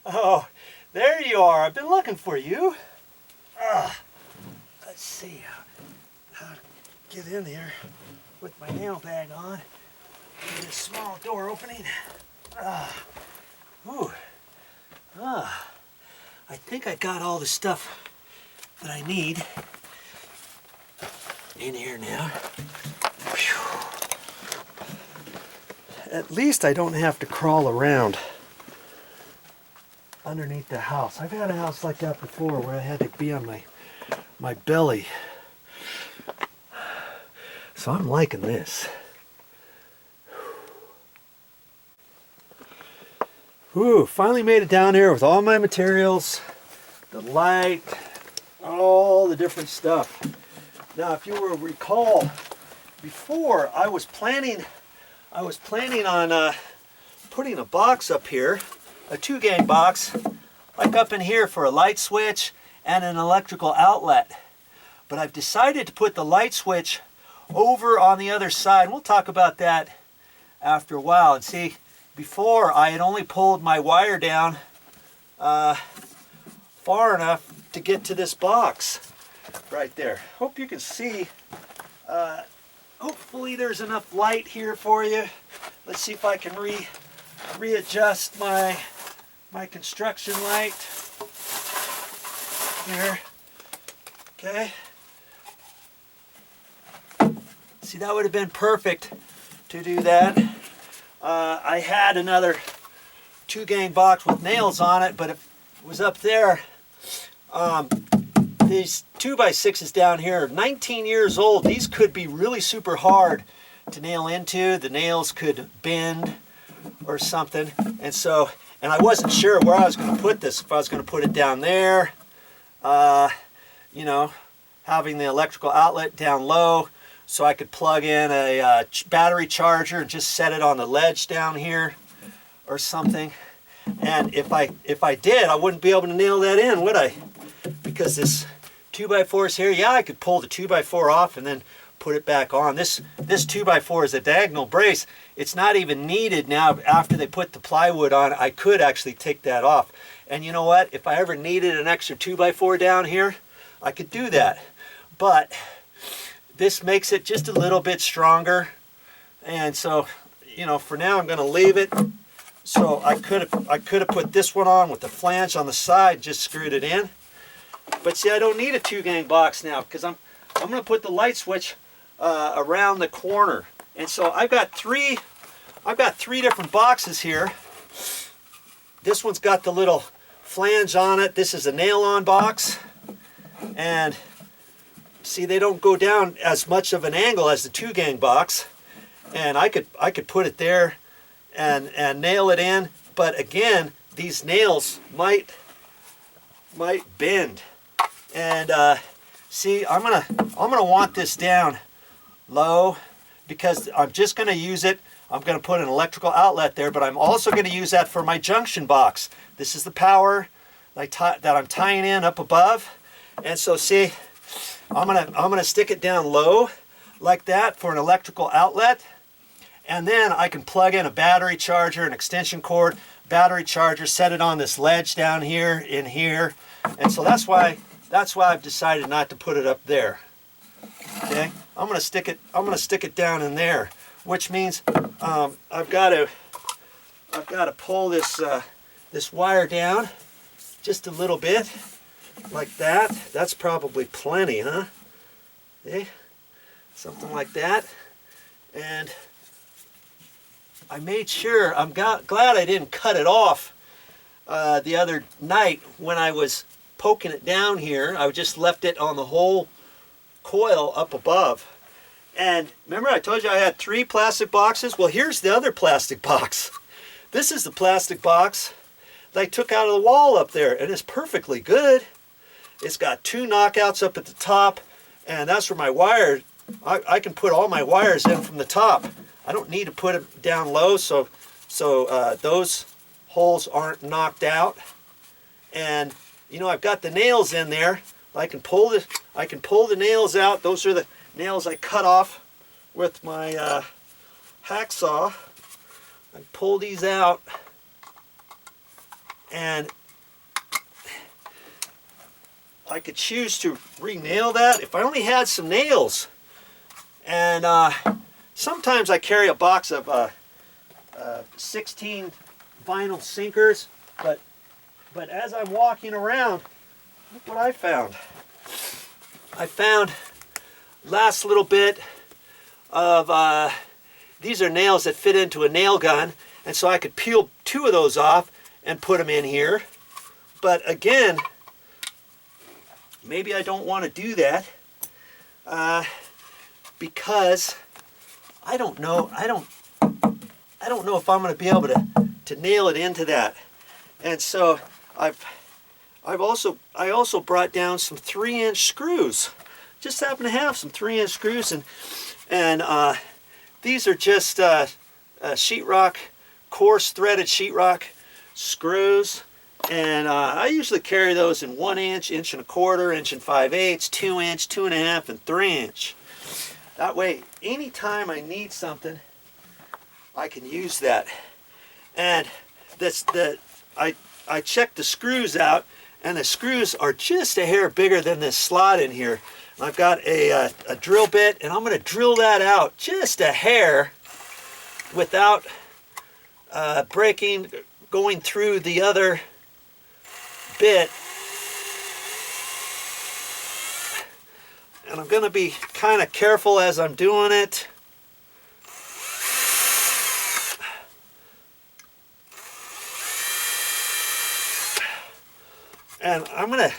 Oh, there you are. I've been looking for you. Let's see how to get in here with my nail bag on. Get a small door opening. I think I got all the stuff that I need in here now. Whew. At least I don't have to crawl around underneath the house. I've had a house like that before where I had to be on my belly. So I'm liking this. Whew, finally made it down here with all my materials, the light, all the different stuff. Now, if you will recall, before I was planning on putting a box up here, a 2-gang box, like up in here for a light switch and an electrical outlet. But I've decided to put the light switch over on the other side. We'll talk about that after a while. And see, before I had only pulled my wire down far enough to get to this box right there. Hope you can see. Hopefully there's enough light here for you. Let's see if I can readjust my construction light here. Okay. See, that would have been perfect to do that. I had another 2-gang box with nails on it, but it was up there. These 2x6s down here are 19 years old. These could be really super hard to nail into. The nails could bend or something. And I wasn't sure where I was going to put this. If I was going to put it down there, you know, having the electrical outlet down low, so I could plug in a battery charger and just set it on the ledge down here or something. And if I did, I wouldn't be able to nail that in, would I? Because this 2x4 is here. Yeah, I could pull the 2x4 off and then put it back on. This 2x4 is a diagonal brace. It's not even needed now after they put the plywood on. I could actually take that off. And you know what? If I ever needed an extra 2x4 down here, I could do that. But this makes it just a little bit stronger. And so, you know, for now I'm going to leave it. So I could have put this one on with the flange on the side, just screwed it in. But see, I don't need a 2-gang box now because I'm going to put the light switch around the corner. And so I've got three different boxes here. This one's got the little flange on it. This is a nail-on box. And see, they don't go down as much of an angle as the 2-gang box. And I could put it there and nail it in. But again, these nails might bend. And see, I'm gonna want this down low because I'm just gonna use it. I'm gonna put an electrical outlet there, but I'm also gonna use that for my junction box. This is the power that I'm tying in up above. And so see, I'm gonna stick it down low like that for an electrical outlet. And then I can plug in a battery charger, an extension cord, battery charger, set it on this ledge down here, in here. And so that's why I've decided not to put it up there. Okay, I'm gonna stick it down in there, which means I've got to pull this wire down just a little bit, like that. That's probably plenty, huh? Okay, something like that. And I made sure, I'm glad I didn't cut it off the other night when I was poking it down here. I just left it on the whole coil up above. And remember I told you I had 3 plastic boxes? Well, here's the other plastic box. This is the plastic box that I took out of the wall up there, and it's perfectly good. It's got 2 knockouts up at the top, and that's where my wire, I can put all my wires in from the top. I don't need to put it down low so those holes aren't knocked out. And you know, I've got the nails in there. I can pull the nails out. Those are the nails I cut off with my hacksaw. I pull these out, And I could choose to re-nail that if I only had some nails. And sometimes I carry a box of 16 vinyl sinkers, but as I'm walking around, look what I found. I found last little bit of these are nails that fit into a nail gun, and so I could peel 2 of those off and put them in here. But again, maybe I don't want to do that because I don't know if I'm going to be able to nail it into that. And so I also brought down some 3-inch screws. Just happen to have some 3-inch screws, and these are just sheetrock, coarse threaded sheetrock screws. And I usually carry those in 1 inch, 1 1/4 inch, 1 5/8, 2 inch, 2 1/2, and 3 inch. That way, anytime I need something, I can use that. And I checked the screws out, and the screws are just a hair bigger than this slot in here. I've got a drill bit, and I'm going to drill that out just a hair without going through the other bit. And I'm going to be kind of careful as I'm doing it. And I'm going to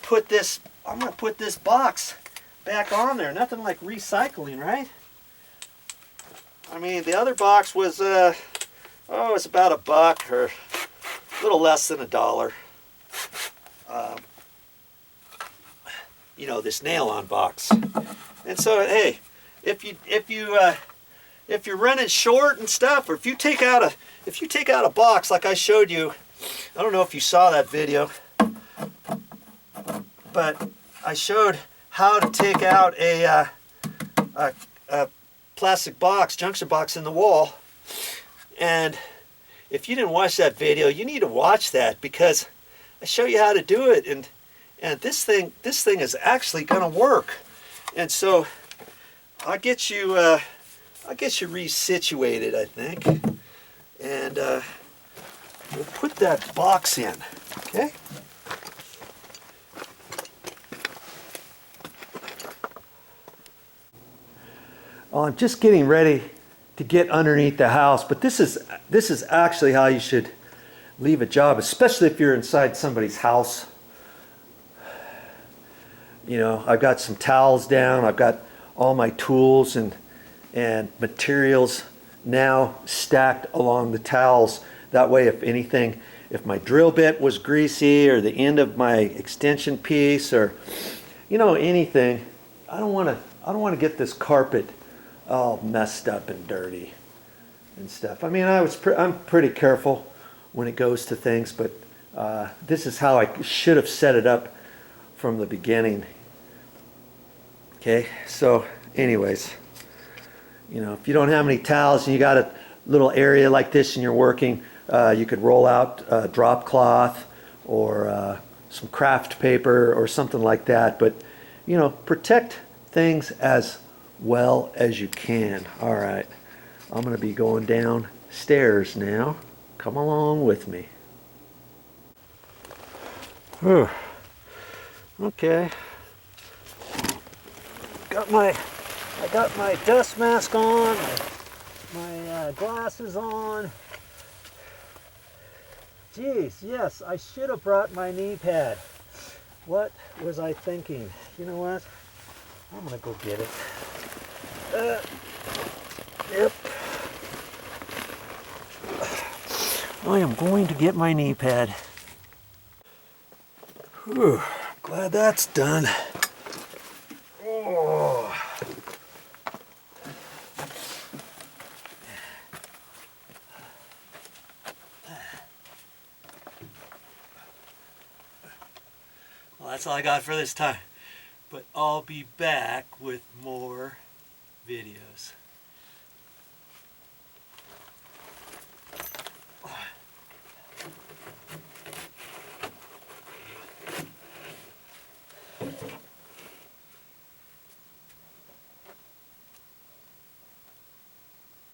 put this box back on there. Nothing like recycling, right? I mean, the other box was it's about $1 or a little less than $1. You know, this nail-on box. And so, hey, if you're running short and stuff, or if you take out a box like I showed you, I don't know if you saw that video, but I showed how to take out a plastic box, junction box in the wall. And if you didn't watch that video, you need to watch that, because I show you how to do it, and this thing is actually going to work. And so I'll get you resituated, I think, and we'll put that box in. Okay. Well, I'm just getting ready to get underneath the house, but this is actually how you should leave a job, especially if you're inside somebody's house. You know, I've got some towels down, I've got all my tools and materials now stacked along the towels. That way, if my drill bit was greasy, or the end of my extension piece, or anything, I don't want to get this carpet all messed up and dirty and stuff. I mean, I'm pretty careful when it goes to things, but this is how I should have set it up from the beginning. Okay, so anyways, if you don't have any towels and you got a little area like this and you're working, you could roll out a drop cloth or some craft paper or something like that, but protect things as well as you can. All right, I'm going to be going downstairs now. Come along with me. Whew. Okay. I got my dust mask on, my glasses on. Geez, yes, I should have brought my knee pad. What was I thinking? You know what? I'm gonna go get it. Yep. I am going to get my knee pad. Whew, glad that's done. Oh. Well, that's all I got for this time. But I'll be back with more videos.